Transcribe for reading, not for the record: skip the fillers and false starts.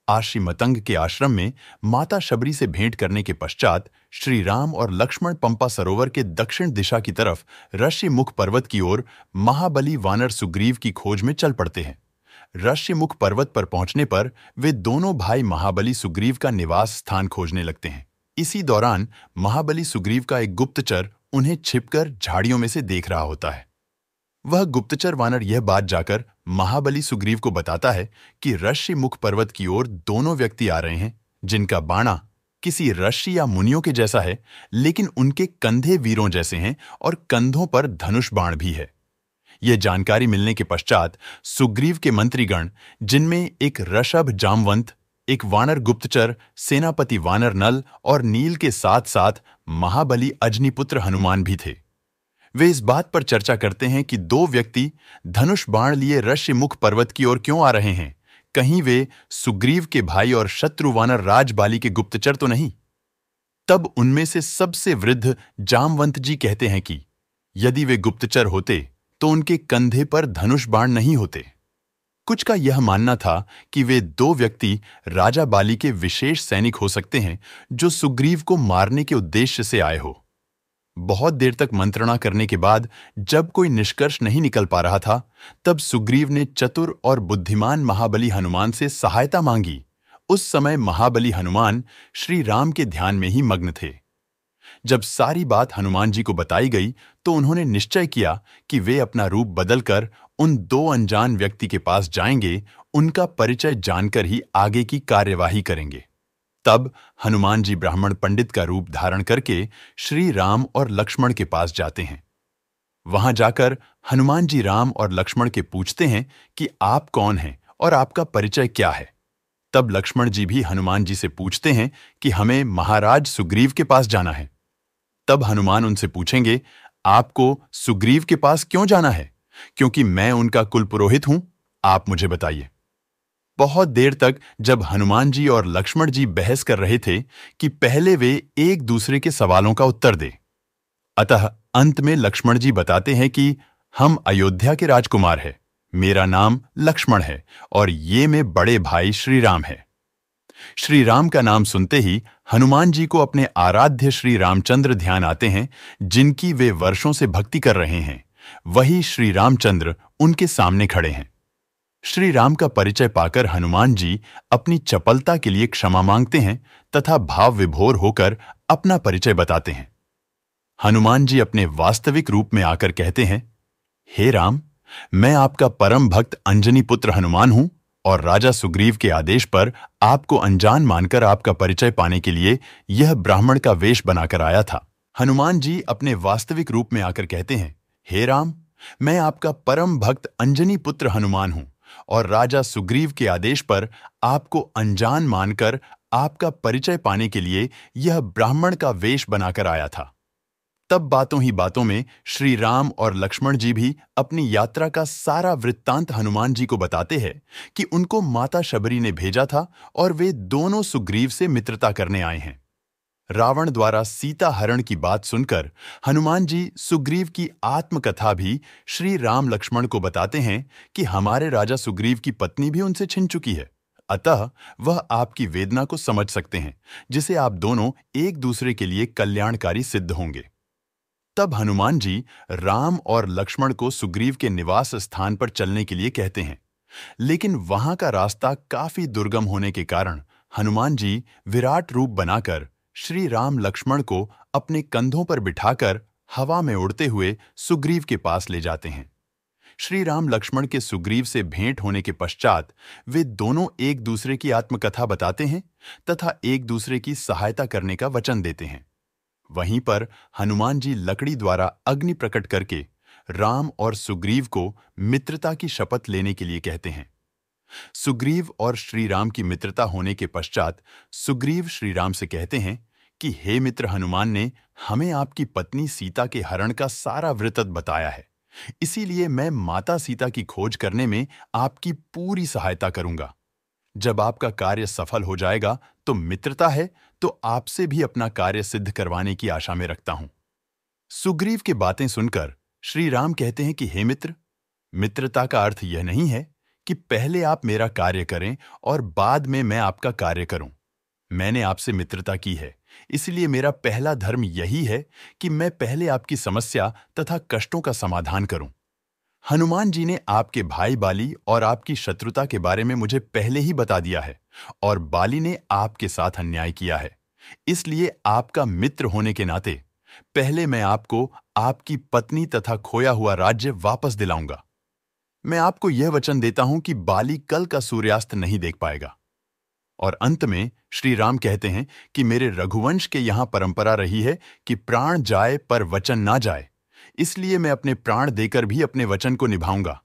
आशी मतंग के आश्रम में माता शबरी से भेंट करने के पश्चात श्री राम और लक्ष्मण पंपा सरोवर के दक्षिण दिशा की तरफ ऋषिमुख पर्वत की ओर महाबली वानर सुग्रीव की खोज में चल पड़ते हैं। ऋषिमुख पर्वत पर पहुंचने पर वे दोनों भाई महाबली सुग्रीव का निवास स्थान खोजने लगते हैं। इसी दौरान महाबली सुग्रीव का एक गुप्तचर उन्हें छिपकर झाड़ियों में से देख रहा होता है। वह गुप्तचर वानर यह बात जाकर महाबली सुग्रीव को बताता है कि ऋषिमुख पर्वत की ओर दोनों व्यक्ति आ रहे हैं, जिनका बाणा किसी ऋषि या मुनियों के जैसा है, लेकिन उनके कंधे वीरों जैसे हैं और कंधों पर धनुष बाण भी है। यह जानकारी मिलने के पश्चात सुग्रीव के मंत्रीगण, जिनमें एक ऋषभ जामवंत, एक वानर गुप्तचर, सेनापति वानर नल और नील के साथ साथ महाबली अजनीपुत्र हनुमान भी थे, वे इस बात पर चर्चा करते हैं कि दो व्यक्ति धनुष बाण लिए ऋषिमुख पर्वत की ओर क्यों आ रहे हैं। कहीं वे सुग्रीव के भाई और शत्रु वानर राजबाली के गुप्तचर तो नहीं। तब उनमें से सबसे वृद्ध जामवंत जी कहते हैं कि यदि वे गुप्तचर होते तो उनके कंधे पर धनुष बाण नहीं होते। कुछ का यह मानना था कि वे दो व्यक्ति राजा बाली के विशेष सैनिक हो सकते हैं, जो सुग्रीव को मारने के उद्देश्य से आए हो। बहुत देर तक मंत्रणा करने के बाद जब कोई निष्कर्ष नहीं निकल पा रहा था, तब सुग्रीव ने चतुर और बुद्धिमान महाबली हनुमान से सहायता मांगी। उस समय महाबली हनुमान श्री राम के ध्यान में ही मग्न थे। जब सारी बात हनुमान जी को बताई गई तो उन्होंने निश्चय किया कि वे अपना रूप बदलकर उन दो अनजान व्यक्ति के पास जाएंगे, उनका परिचय जानकर ही आगे की कार्यवाही करेंगे। तब हनुमान जी ब्राह्मण पंडित का रूप धारण करके श्री राम और लक्ष्मण के पास जाते हैं। वहां जाकर हनुमान जी राम और लक्ष्मण के पूछते हैं कि आप कौन हैं और आपका परिचय क्या है। तब लक्ष्मण जी भी हनुमान जी से पूछते हैं कि हमें महाराज सुग्रीव के पास जाना है। तब हनुमान उनसे पूछेंगे, आपको सुग्रीव के पास क्यों जाना है? क्योंकि मैं उनका कुलपुरोहित हूं, आप मुझे बताइए। बहुत देर तक जब हनुमान जी और लक्ष्मण जी बहस कर रहे थे कि पहले वे एक दूसरे के सवालों का उत्तर दें। अतः अंत में लक्ष्मण जी बताते हैं कि हम अयोध्या के राजकुमार हैं, मेरा नाम लक्ष्मण है और ये में बड़े भाई श्री राम है। श्री राम का नाम सुनते ही हनुमान जी को अपने आराध्य श्री रामचंद्र ध्यान आते हैं, जिनकी वे वर्षों से भक्ति कर रहे हैं। वही श्री रामचंद्र उनके सामने खड़े हैं। श्री राम का परिचय पाकर हनुमान जी अपनी चपलता के लिए क्षमा मांगते हैं तथा भाव विभोर होकर अपना परिचय बताते हैं। हनुमान जी अपने वास्तविक रूप में आकर कहते हैं, हे राम, मैं आपका परम भक्त अंजनी पुत्र हनुमान हूं और राजा सुग्रीव के आदेश पर आपको अनजान मानकर आपका परिचय पाने के लिए यह ब्राह्मण का वेश बनाकर आया था। हनुमान जी अपने वास्तविक रूप में आकर कहते हैं, हे राम, मैं आपका परम भक्त अंजनी पुत्र हनुमान हूं और राजा सुग्रीव के आदेश पर आपको अनजान मानकर आपका परिचय पाने के लिए यह ब्राह्मण का वेश बनाकर आया था। तब बातों ही बातों में श्री राम और लक्ष्मण जी भी अपनी यात्रा का सारा वृत्तांत हनुमान जी को बताते हैं कि उनको माता शबरी ने भेजा था और वे दोनों सुग्रीव से मित्रता करने आए हैं। रावण द्वारा सीता हरण की बात सुनकर हनुमान जी सुग्रीव की आत्मकथा भी श्री राम लक्ष्मण को बताते हैं कि हमारे राजा सुग्रीव की पत्नी भी उनसे छिन चुकी है, अतः वह आपकी वेदना को समझ सकते हैं, जिसे आप दोनों एक दूसरे के लिए कल्याणकारी सिद्ध होंगे। तब हनुमान जी राम और लक्ष्मण को सुग्रीव के निवास स्थान पर चलने के लिए कहते हैं, लेकिन वहां का रास्ता काफी दुर्गम होने के कारण हनुमान जी विराट रूप बनाकर श्री राम लक्ष्मण को अपने कंधों पर बिठाकर हवा में उड़ते हुए सुग्रीव के पास ले जाते हैं। श्री राम लक्ष्मण के सुग्रीव से भेंट होने के पश्चात वे दोनों एक दूसरे की आत्मकथा बताते हैं तथा एक दूसरे की सहायता करने का वचन देते हैं। वहीं पर हनुमान जी लकड़ी द्वारा अग्नि प्रकट करके राम और सुग्रीव को मित्रता की शपथ लेने के लिए कहते हैं। सुग्रीव और श्री राम की मित्रता होने के पश्चात सुग्रीव श्री राम से कहते हैं कि हे मित्र हनुमान ने हमें आपकी पत्नी सीता के हरण का सारा वृत्त बताया है, इसीलिए मैं माता सीता की खोज करने में आपकी पूरी सहायता करूंगा। जब आपका कार्य सफल हो जाएगा तो मित्रता है तो आपसे भी अपना कार्य सिद्ध करवाने की आशा में रखता हूं। सुग्रीव की बातें सुनकर श्री राम कहते हैं कि हे मित्र, मित्रता का अर्थ यह नहीं है कि पहले आप मेरा कार्य करें और बाद में मैं आपका कार्य करूं। मैंने आपसे मित्रता की है, इसलिए मेरा पहला धर्म यही है कि मैं पहले आपकी समस्या तथा कष्टों का समाधान करूं। हनुमान जी ने आपके भाई बाली और आपकी शत्रुता के बारे में मुझे पहले ही बता दिया है और बाली ने आपके साथ अन्याय किया है। इसलिए आपका मित्र होने के नाते पहले मैं आपको आपकी पत्नी तथा खोया हुआ राज्य वापस दिलाऊंगा। मैं आपको यह वचन देता हूं कि बाली कल का सूर्यास्त नहीं देख पाएगा। और अंत में श्री राम कहते हैं कि मेरे रघुवंश के यहां परंपरा रही है कि प्राण जाए पर वचन ना जाए, इसलिए मैं अपने प्राण देकर भी अपने वचन को निभाऊंगा।